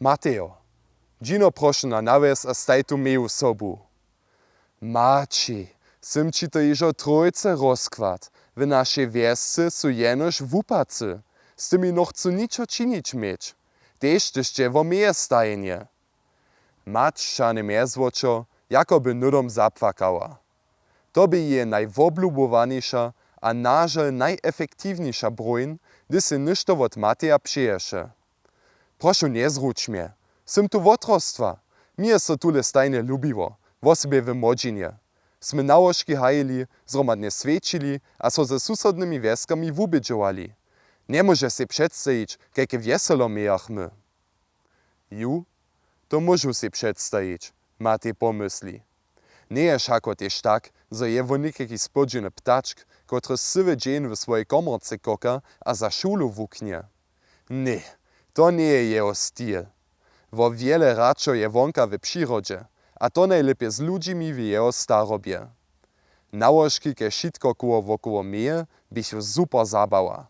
Mateo, džino proszę na nawies a staj tu meju sobu. Maci, sym ci to iżo trójce rozkład, w naszej wiesce su jenoż wupacy, z tymi no chcą niczo czynić mieć, też tyście wo meje stajenie. Mać szane mezwoczo, jakoby nudom zapłakała. To by je najwoblubowanisza, a nażel najefektywniejsza broń, gdy się niszto od Mateja przyjesze. Proszę nie zruć mnie, sym tu wotrostwa, mnie so tule stajne lubiło, wo sobie w modzinie. Smy nałożki hajili, zromadnie świecili, a so ze susodnymi wieskami wubidziowali. Nie może się przedstawić, jakie wieselo mijachmy. Ju, to możu się przedstawić, Matej pomyśli. Nie jest jako też tak, że je wo nikaki spodziny ptaczk, który sywy dzień w swojej komorce koka, a za szulu wuknie. Nie, to nie je jeho styl. Wo wiele radšo je wonka w przyrodzie, a to najlepiej z ludźmi w jeho starobie. Nałożki ke šitko wokoło meje, bych super zabawa.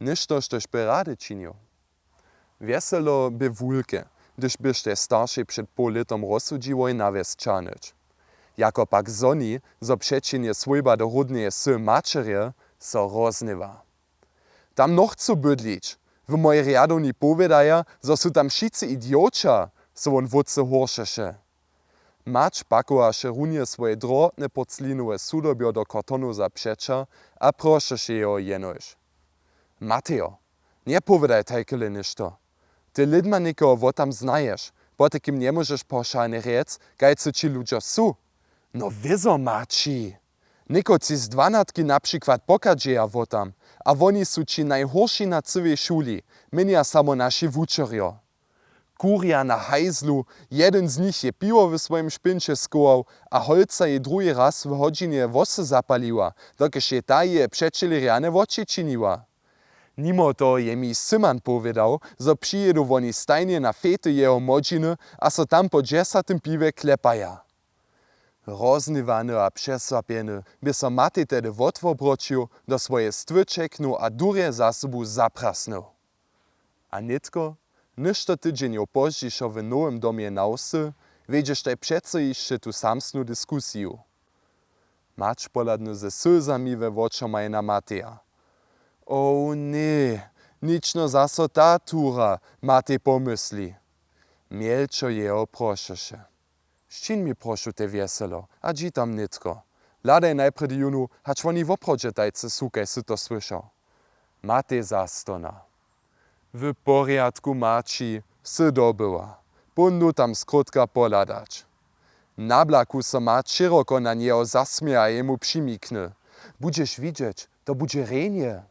Ništo štož by rady činio. Weselo by wulke, gdyż byś te starszej przed pół litom rozsudziło i nawies czanyć. Jako pak zoni, zo przecinie swojba do rodneje sy mačerie, so roznywa. Tam noch chcą bydlić. W mojej riadowni powiedaja, że są tam wszyscy idiocia, so on wódce horšeše. Mać pakowaše runie swoje drobne porclinowe sudobio do kartonu zaprzecza, a prošeše jeho jenož. Mateo, nie powiedaj tajkele ništo. Ty lidma nikogo wo tam znajesz, potekim nie możesz poszalny rec, gajcy ci ludzie su. No wieso maci. Niko ci z dwanatki na przykład pokadzieja wo tam, a woni su ci najhorsi na całej szuli, mienia samo nasi wučerio. Kuria na hajzlu, jeden z nich je piwo w swoim szpincie skołał, a holca je drugi raz w godzinie wosy zapaliła, dokiż je ta je przeczeli rane oczy czyniła. Nimo to je mi Syman powiedział, że przyjedu woni stajnie na fety jeho modziny, a so tam po 10 piwie klepaja. Roznywany a przesłapieny, by so Matej tedy wotwobročił, do swoje stwy czeknął a durje za sobą zaprasnął. A nitko, ništo tydzień opoździšo w nowym domie nausy, wiedziesz taj přece jeszcze tu samsnu dyskusiju. Mać poladny ze sylzami we oczomaj na Mateja. O nie, nično zaso ta tura, Matej pomyśli. Mielčo jeho prošeše. Ščin mi prošu te wieselo, a dži tam nitko. Ladaj najpred junu, hacz woni w oprodzie tajce sukaj sy to słyszał. Matej zastona. W porядku maci, sy dobyła. Bundu tam skrótka poladać. Na blaku so mać szeroko na niego zasmieja jemu przymikny. Budziesz widzieć, to budzie renie.